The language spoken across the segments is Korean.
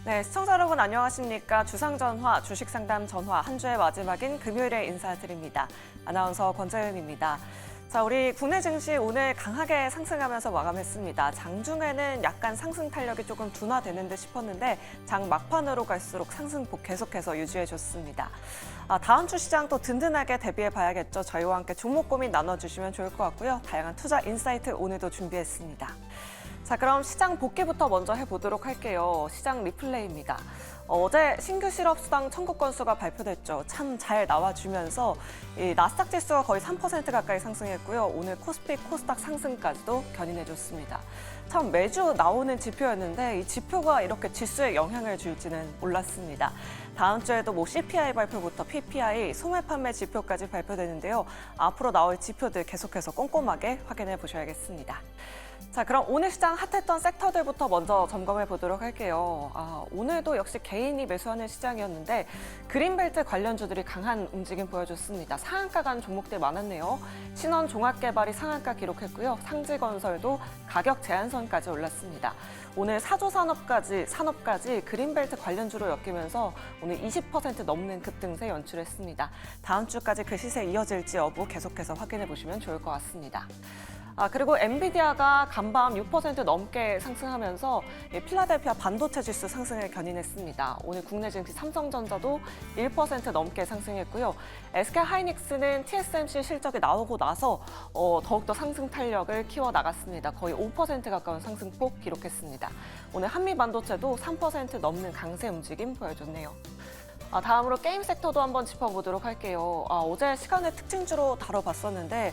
네, 시청자 여러분 안녕하십니까? 주상전화, 주식상담 전화 한 주의 마지막인 금요일에 인사드립니다. 아나운서 권재은입니다. 자, 우리 국내 증시 오늘 강하게 상승하면서 마감했습니다. 장중에는 약간 상승 탄력이 조금 둔화되는 듯 싶었는데 장 막판으로 갈수록 상승폭 계속해서 유지해줬습니다. 다음 주 시장 또 든든하게 대비해 봐야겠죠. 저희와 함께 종목 고민 나눠주시면 좋을 것 같고요. 다양한 투자 인사이트 오늘도 준비했습니다. 자, 그럼 시장 복귀부터 먼저 해보도록 할게요. 시장 리플레이입니다. 어제 신규 실업수당 청구 건수가 발표됐죠. 참 잘 나와주면서 이 나스닥 지수가 거의 3% 가까이 상승했고요. 오늘 코스피, 코스닥 상승까지도 견인해줬습니다. 참 매주 나오는 지표였는데 이 지표가 이렇게 지수에 영향을 줄지는 몰랐습니다. 다음 주에도 뭐 CPI 발표부터 PPI, 소매 판매 지표까지 발표되는데요. 앞으로 나올 지표들 계속해서 꼼꼼하게 확인해 보셔야겠습니다. 자, 그럼 오늘 시장 핫했던 섹터들부터 먼저 점검해 보도록 할게요. 오늘도 역시 개인이 매수하는 시장이었는데 그린벨트 관련주들이 강한 움직임 보여줬습니다. 상한가 간 종목들 많았네요. 신원종합개발이 상한가 기록했고요. 상지건설도 가격 제한선까지 올랐습니다. 오늘 사조산업까지 그린벨트 관련주로 엮이면서 오늘 20% 넘는 급등세 연출했습니다. 다음 주까지 그 시세 이어질지 여부 계속해서 확인해 보시면 좋을 것 같습니다. 그리고 엔비디아가 간밤 6% 넘게 상승하면서 필라델피아 반도체 지수 상승을 견인했습니다. 오늘 국내 증시 삼성전자도 1% 넘게 상승했고요. SK하이닉스는 TSMC 실적이 나오고 나서 더욱더 상승 탄력을 키워나갔습니다. 거의 5% 가까운 상승폭 기록했습니다. 오늘 한미반도체도 3% 넘는 강세 움직임 보여줬네요. 다음으로 게임 섹터도 한번 짚어보도록 할게요. 어제 시간을 특징주로 다뤄봤었는데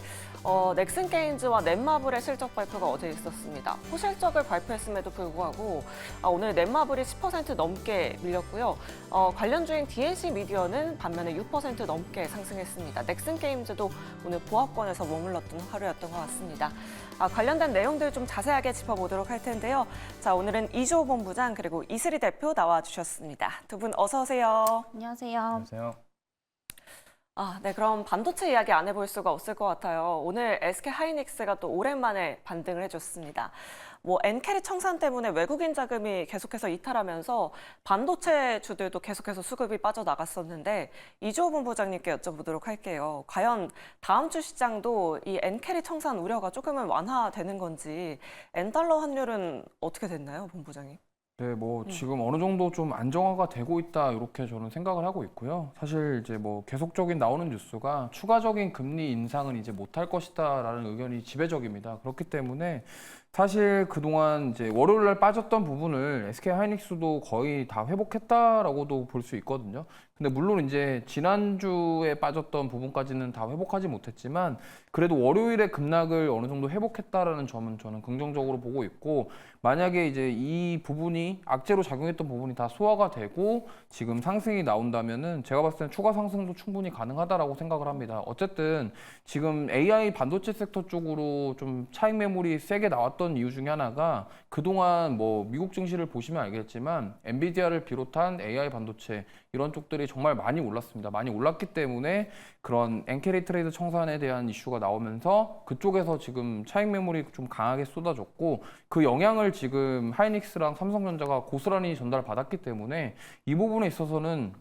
넥슨 게임즈와 넷마블의 실적 발표가 어제 있었습니다. 호실적을 발표했음에도 불구하고 오늘 넷마블이 10% 넘게 밀렸고요. 관련주인 DNC 미디어는 반면에 6% 넘게 상승했습니다. 넥슨 게임즈도 오늘 보합권에서 머물렀던 하루였던 것 같습니다. 관련된 내용들 좀 자세하게 짚어보도록 할 텐데요. 자, 오늘은 이주호 본부장 그리고 이슬이 대표 나와주셨습니다. 두 분 어서 오세요. 안녕하세요. 안녕하세요. 네, 그럼 반도체 이야기 안 해볼 수가 없을 것 같아요. 오늘 SK하이닉스가 또 오랜만에 반등을 해줬습니다. 엔캐리 청산 때문에 외국인 자금이 계속해서 이탈하면서 반도체 주들도 계속해서 수급이 빠져나갔었는데 이주호 본부장님께 여쭤보도록 할게요. 과연 다음 주 시장도 이 엔캐리 청산 우려가 조금은 완화되는 건지 엔달러 환율은 어떻게 됐나요, 본부장님? 네, 지금 어느 정도 좀 안정화가 되고 있다 이렇게 저는 생각을 하고 있고요. 사실 이제 계속적인 나오는 뉴스가 추가적인 금리 인상은 이제 못할 것이다라는 의견이 지배적입니다. 그렇기 때문에 사실 그동안 이제 월요일 날 빠졌던 부분을 SK하이닉스도 거의 다 회복했다라고도 볼 수 있거든요. 근데 물론 이제 지난주에 빠졌던 부분까지는 다 회복하지 못했지만 그래도 월요일에 급락을 어느 정도 회복했다라는 점은 저는 긍정적으로 보고 있고, 만약에 이제 이 부분이 악재로 작용했던 부분이 다 소화가 되고 지금 상승이 나온다면은 제가 봤을 때는 추가 상승도 충분히 가능하다라고 생각을 합니다. 어쨌든 지금 AI 반도체 섹터 쪽으로 좀 차익 매물이 세게 나왔던 이유 중에 하나가 그동안 미국 증시를 보시면 알겠지만 엔비디아를 비롯한 AI 반도체 이런 쪽들이 정말 많이 올랐습니다. 많이 올랐기 때문에 그런 엔캐리 트레이드 청산에 대한 이슈가 나오면서 그쪽에서 지금 차익 매물이 좀 강하게 쏟아졌고, 그 영향을 지금 하이닉스랑 삼성전자가 고스란히 전달받았기 때문에 이 부분에 있어서는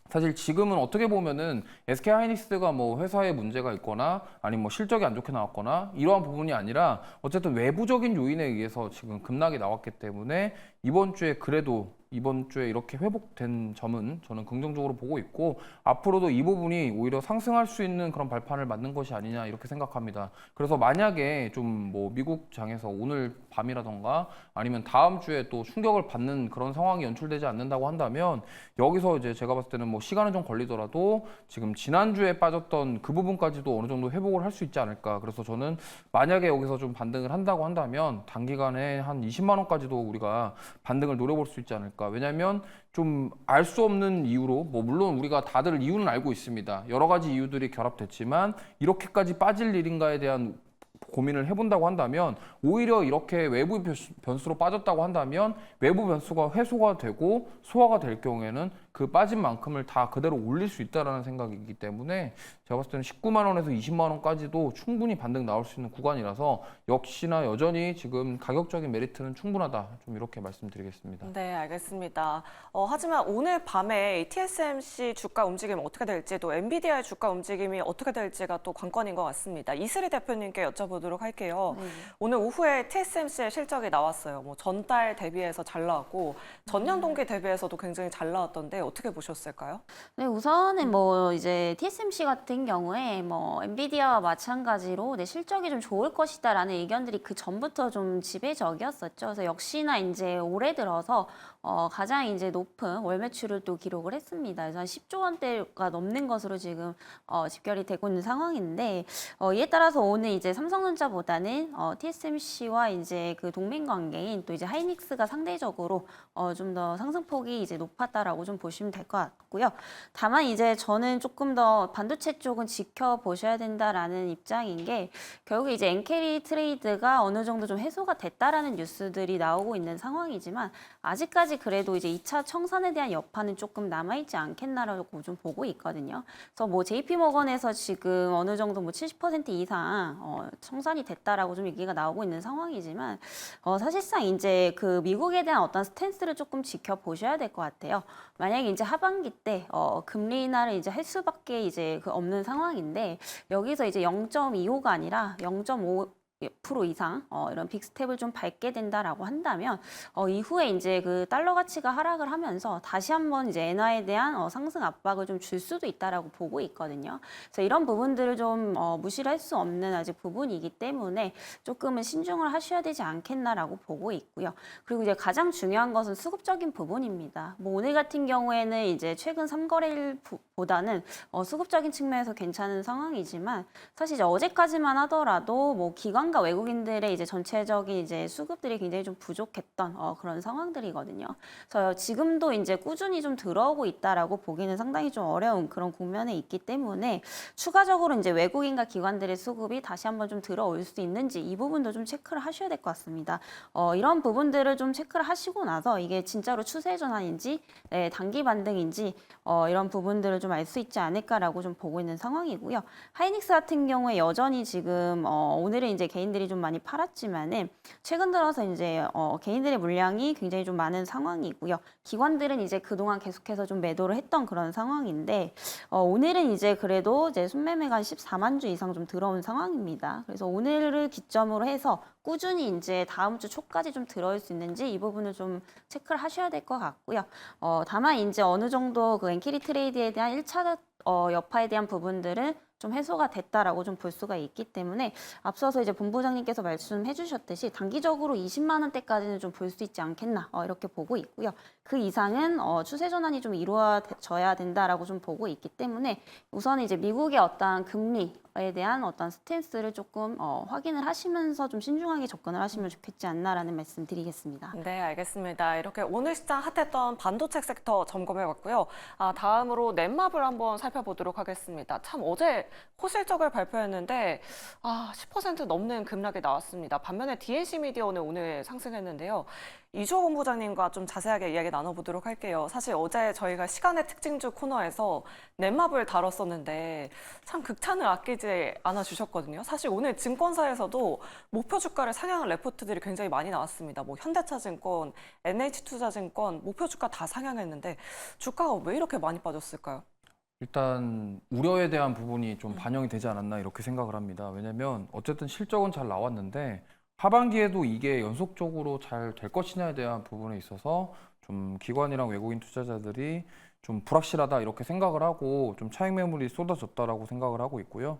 사실 지금은 어떻게 보면은 SK하이닉스가 회사에 문제가 있거나 아니면 실적이 안 좋게 나왔거나 이러한 부분이 아니라 어쨌든 외부적인 요인에 의해서 지금 급락이 나왔기 때문에 이번 주에 이렇게 회복된 점은 저는 긍정적으로 보고 있고, 앞으로도 이 부분이 오히려 상승할 수 있는 그런 발판을 맞는 것이 아니냐 이렇게 생각합니다. 그래서 만약에 좀 미국 장에서 오늘 밤이라던가 아니면 다음 주에 또 충격을 받는 그런 상황이 연출되지 않는다고 한다면 여기서 이제 제가 봤을 때는 시간은 좀 걸리더라도 지금 지난주에 빠졌던 그 부분까지도 어느 정도 회복을 할 수 있지 않을까. 그래서 저는 만약에 여기서 좀 반등을 한다고 한다면 단기간에 한 20만 원까지도 우리가 반등을 노려볼 수 있지 않을까. 왜냐하면 좀 알 수 없는 이유로 물론 우리가 다들 이유는 알고 있습니다. 여러 가지 이유들이 결합됐지만 이렇게까지 빠질 일인가에 대한 고민을 해본다고 한다면 오히려 이렇게 외부 변수로 빠졌다고 한다면 외부 변수가 해소가 되고 소화가 될 경우에는 그 빠진 만큼을 다 그대로 올릴 수 있다라는 생각이기 때문에 제가 봤을 때는 19만 원에서 20만 원까지도 충분히 반등 나올 수 있는 구간이라서 역시나 여전히 지금 가격적인 메리트는 충분하다. 좀 이렇게 말씀드리겠습니다. 네, 알겠습니다. 하지만 오늘 밤에 TSMC 주가 움직임 어떻게 될지 또 엔비디아의 주가 움직임이 어떻게 될지가 또 관건인 것 같습니다. 이슬희 대표님께 여쭤보도록 할게요. 오늘 오후에 TSMC의 실적이 나왔어요. 뭐 전달 대비해서 잘 나왔고 전년 동기 대비해서도 굉장히 잘 나왔던데 어떻게 보셨을까요? 네, 우선은 뭐 이제 TSMC 같은 경우에 뭐 엔비디아와 마찬가지로 실적이 좀 좋을 것이다라는 의견들이 그 전부터 좀 지배적이었었죠. 그래서 역시나 이제 올해 들어서 가장 이제 높은 월 매출을 또 기록을 했습니다. 그래서 한 10조 원대가 넘는 것으로 지금 집결이 되고 있는 상황인데 이에 따라서 오늘 이제 삼성전자보다는 TSMC와 이제 그 동맹 관계인 또 이제 하이닉스가 상대적으로 좀 더 상승폭이 이제 높았다라고 좀 보시면 될 것 같고요. 다만 이제 저는 조금 더 반도체 쪽은 지켜보셔야 된다라는 입장인 게 결국 이제 엔캐리 트레이드가 어느 정도 좀 해소가 됐다라는 뉴스들이 나오고 있는 상황이지만 아직까지 그래도 이제 2차 청산에 대한 여파는 조금 남아있지 않겠나라고 좀 보고 있거든요. 그래서 뭐 JP모건에서 지금 어느 정도 뭐 70% 이상 청산이 됐다라고 좀 얘기가 나오고 있는 상황이지만 사실상 이제 그 미국에 대한 어떤 스탠스를 조금 지켜보셔야 될 것 같아요. 만약에 이제 하반기 때 금리 인하를 이제 할 수밖에 이제 그 없는 상황인데 여기서 이제 0.25가 아니라 0.5% 이상 이런 빅스텝을 좀 밟게 된다라고 한다면 이후에 이제 그 달러 가치가 하락을 하면서 다시 한번 이제 엔화에 대한 상승 압박을 좀 줄 수도 있다라고 보고 있거든요. 그래서 이런 부분들을 좀 무시를 할 수 없는 아직 부분이기 때문에 조금은 신중을 하셔야 되지 않겠나라고 보고 있고요. 그리고 이제 가장 중요한 것은 수급적인 부분입니다. 뭐 오늘 같은 경우에는 이제 최근 3거래일보다는 수급적인 측면에서 괜찮은 상황이지만 사실 이제 어제까지만 하더라도 뭐 기관과 외국인들의 이제 전체적인 이제 수급들이 굉장히 좀 부족했던 그런 상황들이거든요. 그래서 지금도 이제 꾸준히 좀 들어오고 있다라고 보기는 상당히 좀 어려운 그런 국면에 있기 때문에 추가적으로 이제 외국인과 기관들의 수급이 다시 한번 좀 들어올 수 있는지 이 부분도 좀 체크를 하셔야 될 것 같습니다. 이런 부분들을 좀 체크를 하시고 나서 이게 진짜로 추세 전환인지 단기 반등인지 이런 부분들을 좀 알 수 있지 않을까라고 좀 보고 있는 상황이고요. 하이닉스 같은 경우에 여전히 지금 오늘은 이제 개인들이 좀 많이 팔았지만은 최근 들어서 이제 개인들의 물량이 굉장히 좀 많은 상황이고요. 기관들은 이제 그동안 계속해서 좀 매도를 했던 그런 상황인데 오늘은 이제 그래도 이제 순매매가 한 14만 주 이상 좀 들어온 상황입니다. 그래서 오늘을 기점으로 해서 꾸준히 이제 다음 주 초까지 좀 들어올 수 있는지 이 부분을 좀 체크를 하셔야 될 것 같고요. 다만 이제 어느 정도 그 엔캐리 트레이드에 대한 1차 여파에 대한 부분들은 좀 해소가 됐다라고 좀 볼 수가 있기 때문에 앞서서 이제 본부장님께서 말씀해 주셨듯이 단기적으로 20만 원대까지는 좀 볼 수 있지 않겠나 이렇게 보고 있고요. 그 이상은 추세 전환이 좀 이루어져야 된다라고 좀 보고 있기 때문에 우선 이제 미국의 어떤 금리에 대한 어떤 스탠스를 조금 확인을 하시면서 좀 신중하게 접근을 하시면 좋겠지 않나라는 말씀 드리겠습니다. 네, 알겠습니다. 이렇게 오늘 시장 핫했던 반도체 섹터 점검해봤고요. 다음으로 넷마블 한번 살펴보도록 하겠습니다. 참 어제 호실적을 발표했는데 10% 넘는 급락이 나왔습니다. 반면에 DNC 미디어는 오늘 상승했는데요. 이주호 본부장님과 좀 자세하게 이야기 나눠보도록 할게요. 사실 어제 저희가 시간의 특징주 코너에서 넷마블 다뤘었는데 참 극찬을 아끼지 않아 주셨거든요. 사실 오늘 증권사에서도 목표 주가를 상향한 레포트들이 굉장히 많이 나왔습니다. 뭐 현대차증권, NH투자증권 목표 주가 다 상향했는데 주가가 왜 이렇게 많이 빠졌을까요? 일단 우려에 대한 부분이 좀 반영이 되지 않았나 이렇게 생각을 합니다. 왜냐면 어쨌든 실적은 잘 나왔는데 하반기에도 이게 연속적으로 잘 될 것이냐에 대한 부분에 있어서 좀 기관이랑 외국인 투자자들이 좀 불확실하다 이렇게 생각을 하고 좀 차익 매물이 쏟아졌다라고 생각을 하고 있고요.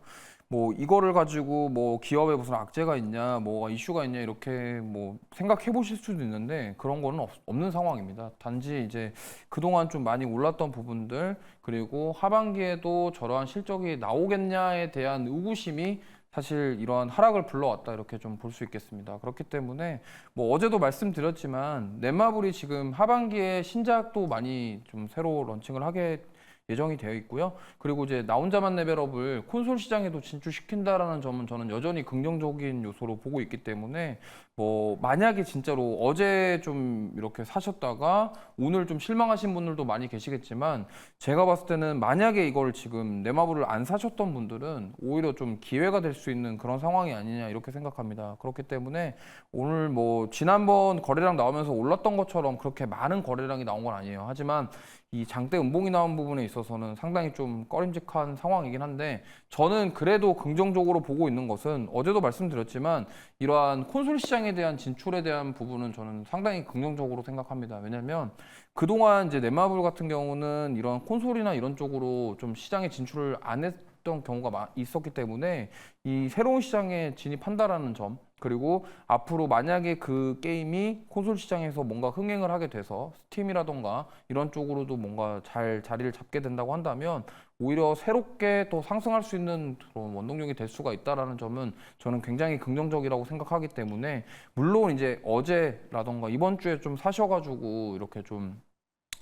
뭐 이거를 가지고 뭐 기업에 무슨 악재가 있냐, 뭐 이슈가 있냐 이렇게 뭐 생각해 보실 수도 있는데 그런 거는 없는 상황입니다. 단지 이제 그동안 좀 많이 올랐던 부분들 그리고 하반기에도 저러한 실적이 나오겠냐에 대한 의구심이 사실 이러한 하락을 불러왔다 이렇게 좀 볼 수 있겠습니다. 그렇기 때문에 뭐 어제도 말씀드렸지만 넷마블이 지금 하반기에 신작도 많이 좀 새로 런칭을 하게 예정이 되어 있고요. 그리고 이제 나 혼자만 레벨업을 콘솔 시장에도 진출시킨다라는 점은 저는 여전히 긍정적인 요소로 보고 있기 때문에 뭐 만약에 진짜로 어제 좀 이렇게 사셨다가 오늘 좀 실망하신 분들도 많이 계시겠지만 제가 봤을 때는 만약에 이걸 지금 네마블을 안 사셨던 분들은 오히려 좀 기회가 될 수 있는 그런 상황이 아니냐 이렇게 생각합니다. 그렇기 때문에 오늘 뭐 지난번 거래량 나오면서 올랐던 것처럼 그렇게 많은 거래량이 나온 건 아니에요. 하지만 이 장대 음봉이 나온 부분에 있어서는 상당히 좀 꺼림직한 상황이긴 한데 저는 그래도 긍정적으로 보고 있는 것은 어제도 말씀드렸지만 이러한 콘솔 시장에 대한 진출에 대한 부분은 저는 상당히 긍정적으로 생각합니다. 왜냐하면 그동안 이제 넷마블 같은 경우는 이런 콘솔이나 이런 쪽으로 좀 시장에 진출을 안 했던 경우가 있었기 때문에 이 새로운 시장에 진입한다라는 점 그리고 앞으로 만약에 그 게임이 콘솔 시장에서 뭔가 흥행을 하게 돼서 스팀이라던가 이런 쪽으로도 뭔가 잘 자리를 잡게 된다고 한다면 오히려 새롭게 또 상승할 수 있는 그런 원동력이 될 수가 있다라는 점은 저는 굉장히 긍정적이라고 생각하기 때문에 물론 이제 어제라던가 이번 주에 좀 사셔가지고 이렇게 좀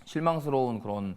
실망스러운 그런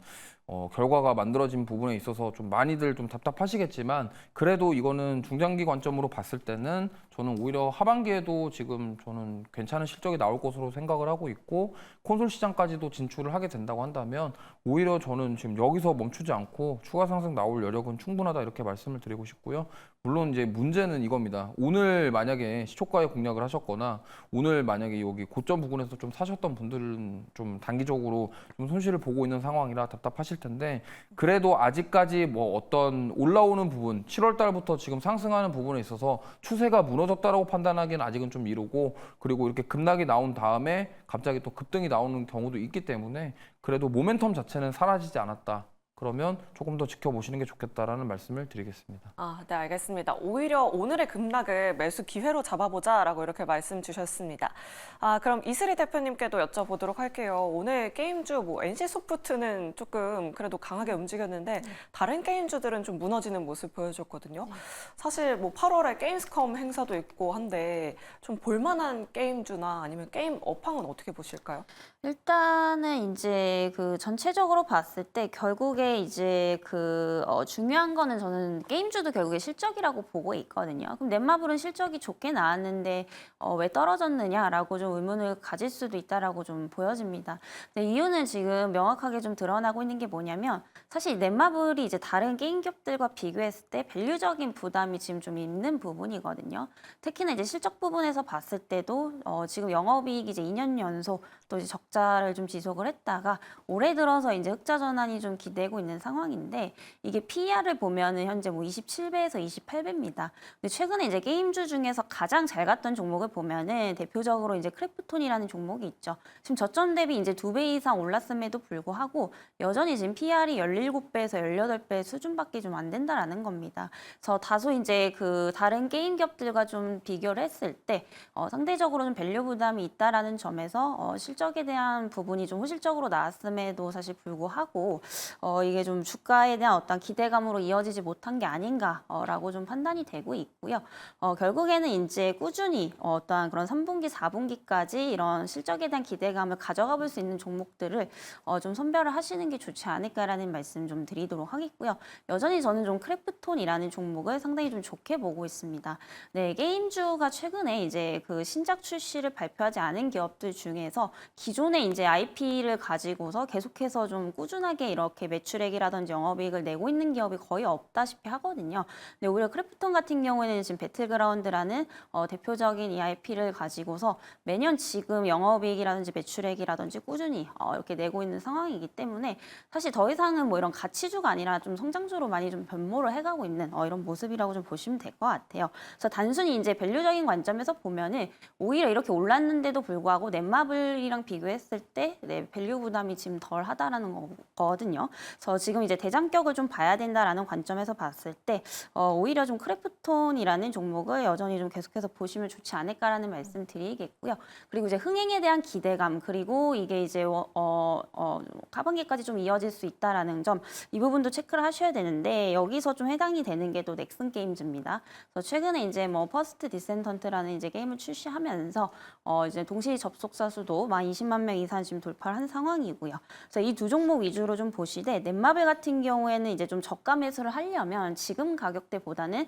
결과가 만들어진 부분에 있어서 좀 많이들 좀 답답하시겠지만 그래도 이거는 중장기 관점으로 봤을 때는 저는 오히려 하반기에도 지금 저는 괜찮은 실적이 나올 것으로 생각을 하고 있고 콘솔 시장까지도 진출을 하게 된다고 한다면 오히려 저는 지금 여기서 멈추지 않고 추가 상승 나올 여력은 충분하다 이렇게 말씀을 드리고 싶고요. 물론 이제 문제는 이겁니다. 오늘 만약에 시초가에 공략을 하셨거나 오늘 만약에 여기 고점 부근에서 좀 사셨던 분들은 좀 단기적으로 좀 손실을 보고 있는 상황이라 답답하실 텐데 그래도 아직까지 뭐 어떤 올라오는 부분 7월 달부터 지금 상승하는 부분에 있어서 추세가 무너졌다라고 판단하기는 아직은 좀 이르고 그리고 이렇게 급락이 나온 다음에 갑자기 또 급등이 나오는 경우도 있기 때문에 그래도 모멘텀 자체는 사라지지 않았다. 그러면 조금 더 지켜보시는 게 좋겠다라는 말씀을 드리겠습니다. 네, 알겠습니다. 오히려 오늘의 급락을 매수 기회로 잡아보자라고 이렇게 말씀 주셨습니다. 그럼 이슬이 대표님께도 여쭤보도록 할게요. 오늘 게임주 뭐 NC소프트는 조금 그래도 강하게 움직였는데 다른 게임주들은 좀 무너지는 모습 보여줬거든요. 사실 뭐 8월에 게임스컴 행사도 있고 한데 좀 볼만한 게임주나 아니면 게임 업황은 어떻게 보실까요? 일단은 이제 그 전체적으로 봤을 때 결국에 이제 중요한 거는 저는 게임주도 결국에 실적이라고 보고 있거든요. 그럼 넷마블은 실적이 좋게 나왔는데 왜 떨어졌느냐라고 좀 의문을 가질 수도 있다라고 좀 보여집니다. 근데 이유는 지금 명확하게 좀 드러나고 있는 게 뭐냐면 사실 넷마블이 이제 다른 게임 기업들과 비교했을 때 밸류적인 부담이 지금 좀 있는 부분이거든요. 특히나 이제 실적 부분에서 봤을 때도 지금 영업이익이 이제 2년 연속 또 이제 적자를 좀 지속을 했다가 올해 들어서 이제 흑자 전환이 좀 기대고 있는 상황인데 이게 PER을 보면은 현재 뭐 27배에서 28배입니다. 근데 최근에 이제 게임주 중에서 가장 잘 갔던 종목을 보면은 대표적으로 이제 크래프톤이라는 종목이 있죠. 지금 저점 대비 이제 2배 이상 올랐음에도 불구하고 여전히 지금 PER이 17배에서 18배 수준밖에 좀 안 된다라는 겁니다. 그래서 다소 이제 그 다른 게임 기업들과 좀 비교를 했을 때 상대적으로 좀 밸류 부담이 있다라는 점에서 실적에 대한 부분이 좀 호실적으로 나왔음에도 사실 불구하고 이게 좀 주가에 대한 어떤 기대감으로 이어지지 못한 게 아닌가라고 좀 판단이 되고 있고요. 결국에는 이제 꾸준히 어떠한 그런 3분기, 4분기까지 이런 실적에 대한 기대감을 가져가 볼 수 있는 종목들을 좀 선별을 하시는 게 좋지 않을까라는 말씀 좀 드리도록 하겠고요. 여전히 저는 좀 크래프톤이라는 종목을 상당히 좀 좋게 보고 있습니다. 네, 게임주가 최근에 이제 그 신작 출시를 발표하지 않은 기업들 중에서 기존에 이제 IP를 가지고서 계속해서 좀 꾸준하게 이렇게 매출액이라든지 영업이익을 내고 있는 기업이 거의 없다시피 하거든요. 근데 오히려 크래프톤 같은 경우에는 지금 배틀그라운드라는 대표적인 이 IP를 가지고서 매년 지금 영업이익이라든지 매출액이라든지 꾸준히 이렇게 내고 있는 상황이기 때문에 사실 더 이상은 뭐 이런 가치주가 아니라 좀 성장주로 많이 좀 변모를 해가고 있는 이런 모습이라고 좀 보시면 될 것 같아요. 그래서 단순히 이제 밸류적인 관점에서 보면은 오히려 이렇게 올랐는데도 불구하고 넷마블이랑 비교했을 때 밸류 부담이 지금 덜 하다라는 거거든요. 그래서 지금 이제 대장격을 좀 봐야 된다라는 관점에서 봤을 때 오히려 좀 크래프톤이라는 종목을 여전히 좀 계속해서 보시면 좋지 않을까라는 말씀 드리겠고요. 그리고 이제 흥행에 대한 기대감 그리고 이게 이제 하반기까지 좀 이어질 수 있다라는 점 이 부분도 체크를 하셔야 되는데 여기서 좀 해당이 되는 게 또 넥슨 게임즈입니다. 그래서 최근에 이제 뭐 퍼스트 디센던트라는 이제 게임을 출시하면서 이제 동시 접속자 수도 20만 명 이상 지금 돌파를 한 상황이고요. 그래서 이 두 종목 위주로 좀 보시되 넷마블 같은 경우에는 이제 좀 저가 매수를 하려면 지금 가격대보다는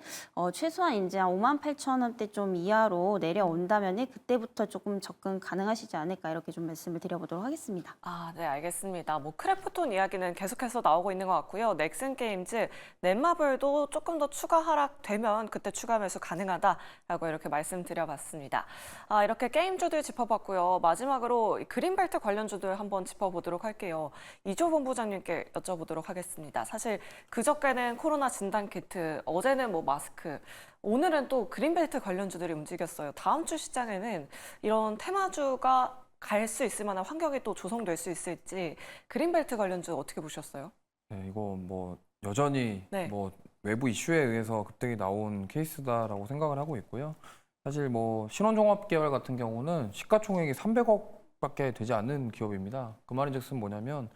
최소한 이제 한 58,000원대 좀 이하로 내려온다면은 그때부터 조금 접근 가능하시지 않을까 이렇게 좀 말씀을 드려보도록 하겠습니다. 아, 네, 알겠습니다. 뭐 크래프톤 이야기는 계속해서 나오고 있는 것 같고요. 넥슨 게임즈, 넷마블도 조금 더 추가 하락되면 그때 추가 매수 가능하다라고 이렇게 말씀드려봤습니다. 아, 이렇게 게임주들 짚어봤고요. 마지막으로 그린벨트 관련주들 한번 짚어보도록 할게요. 이조 본부장님께 여쭤보도록 하겠습니다. 사실 그저께는 코로나 진단 키트, 어제는 뭐 마스크, 오늘은 또 그린벨트 관련주들이 움직였어요. 다음 주 시장에는 이런 테마주가 갈 수 있을 만한 환경이 또 조성될 수 있을지 그린벨트 관련주 어떻게 보셨어요? 네, 이거 뭐 여전히 네. 뭐 외부 이슈에 의해서 급등이 나온 케이스다라고 생각을 하고 있고요. 사실 뭐 신원종합 계열 같은 경우는 시가총액이 300억밖에 되지 않는 기업입니다. 그 말인즉슨 뭐냐면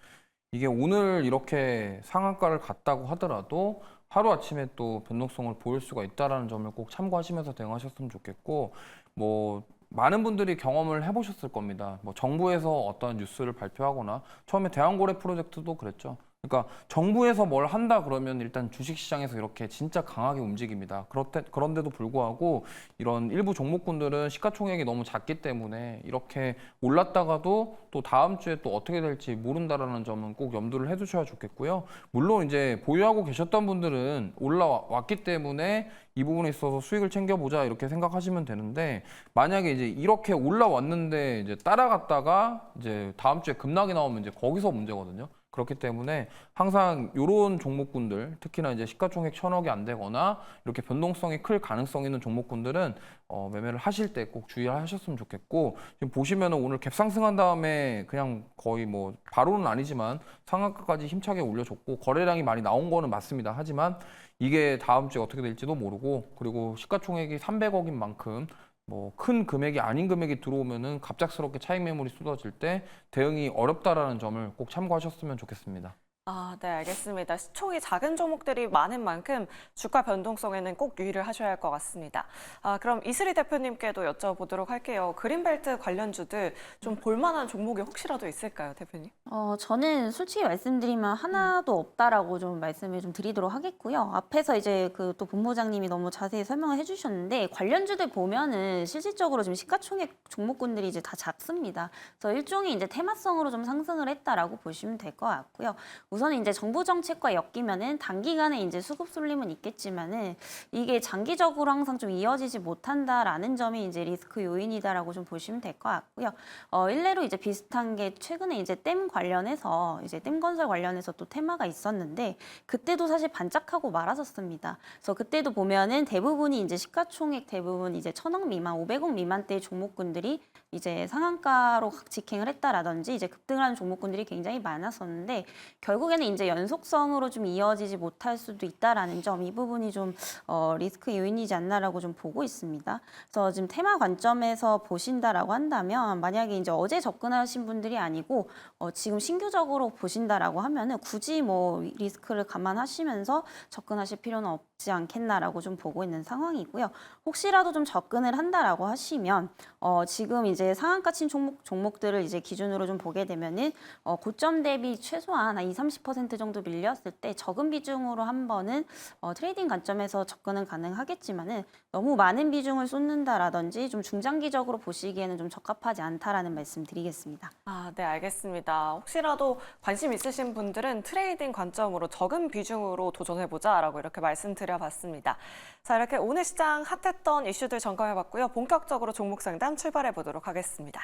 이게 오늘 이렇게 상한가를 갔다고 하더라도 하루아침에 또 변동성을 보일 수가 있다는 점을 꼭 참고하시면서 대응하셨으면 좋겠고, 뭐 많은 분들이 경험을 해보셨을 겁니다. 뭐 정부에서 어떤 뉴스를 발표하거나 처음에 대왕고래 프로젝트도 그랬죠. 그러니까 정부에서 뭘 한다 그러면 일단 주식시장에서 이렇게 진짜 강하게 움직입니다. 그런데도 불구하고 이런 일부 종목군들은 시가총액이 너무 작기 때문에 이렇게 올랐다가도 또 다음 주에 또 어떻게 될지 모른다라는 점은 꼭 염두를 해두셔야 좋겠고요. 물론 이제 보유하고 계셨던 분들은 올라왔기 때문에 이 부분에 있어서 수익을 챙겨보자 이렇게 생각하시면 되는데, 만약에 이제 이렇게 올라왔는데 이제 따라갔다가 이제 다음 주에 급락이 나오면 이제 거기서 문제거든요. 그렇기 때문에 항상 이런 종목군들, 특히나 이제 시가총액 1,000억이 안 되거나 이렇게 변동성이 클 가능성 있는 종목군들은 매매를 하실 때 꼭 주의하셨으면 좋겠고, 지금 보시면은 오늘 갭상승한 다음에 그냥 거의 뭐 바로는 아니지만 상한가까지 힘차게 올려줬고 거래량이 많이 나온 거는 맞습니다. 하지만 이게 다음 주에 어떻게 될지도 모르고, 그리고 시가총액이 300억인 만큼 뭐 큰 금액이 아닌 금액이 들어오면은 갑작스럽게 차익 매물이 쏟아질 때 대응이 어렵다라는 점을 꼭 참고하셨으면 좋겠습니다. 아, 네, 알겠습니다. 시총이 작은 종목들이 많은 만큼 주가 변동성에는 꼭 유의를 하셔야 할 것 같습니다. 아, 그럼 이슬이 대표님께도 여쭤보도록 할게요. 그린벨트 관련주들 좀 볼만한 종목이 혹시라도 있을까요, 대표님? 저는 솔직히 말씀드리면 하나도 없다라고 좀 말씀을 좀 드리도록 하겠고요. 앞에서 이제 그 또 본부장님이 너무 자세히 설명을 해주셨는데, 관련주들 보면은 실질적으로 지금 시가총액 종목군들이 이제 다 작습니다. 그래서 일종의 이제 테마성으로 좀 상승을 했다라고 보시면 될 것 같고요. 우선은 이제 정부 정책과 엮이면은 단기간에 이제 수급 쏠림은 있겠지만은 이게 장기적으로 항상 좀 이어지지 못한다라는 점이 이제 리스크 요인이다라고 좀 보시면 될 것 같고요. 일례로 이제 비슷한 게 최근에 이제 댐 관련해서 이제 댐 건설 관련해서 또 테마가 있었는데, 그때도 사실 반짝하고 말았었습니다. 그래서 그때도 보면은 대부분이 이제 시가총액 대부분 이제 1,000억 미만, 500억 미만대의 종목군들이 이제 상한가로 직행을 했다라든지 이제 급등하는 종목군들이 굉장히 많았었는데, 결국에는 이제 연속성으로 좀 이어지지 못할 수도 있다라는 점, 이 부분이 좀 리스크 요인이지 않나라고 좀 보고 있습니다. 그래서 지금 테마 관점에서 보신다라고 한다면, 만약에 이제 어제 접근하신 분들이 아니고 지금 신규적으로 보신다라고 하면은 굳이 뭐 리스크를 감안하시면서 접근하실 필요는 없지 않겠나라고 좀 보고 있는 상황이고요. 혹시라도 좀 접근을 한다라고 하시면 지금 이제 상한가 친 종목들을 이제 기준으로 좀 보게 되면은 고점 대비 최소한 한 20-30% 정도 밀렸을 때 적은 비중으로 한 번은 트레이딩 관점에서 접근은 가능하겠지만은 너무 많은 비중을 쏟는다라든지 좀 중장기적으로 보시기에는 좀 적합하지 않다라는 말씀 드리겠습니다. 아, 네, 알겠습니다. 혹시라도 관심 있으신 분들은 트레이딩 관점으로 적은 비중으로 도전해보자라고 이렇게 말씀드려봤습니다. 자, 이렇게 오늘 시장 핫했던 이슈들 점검해봤고요. 본격적으로 종목 상담 출발해보도록 하겠습니다.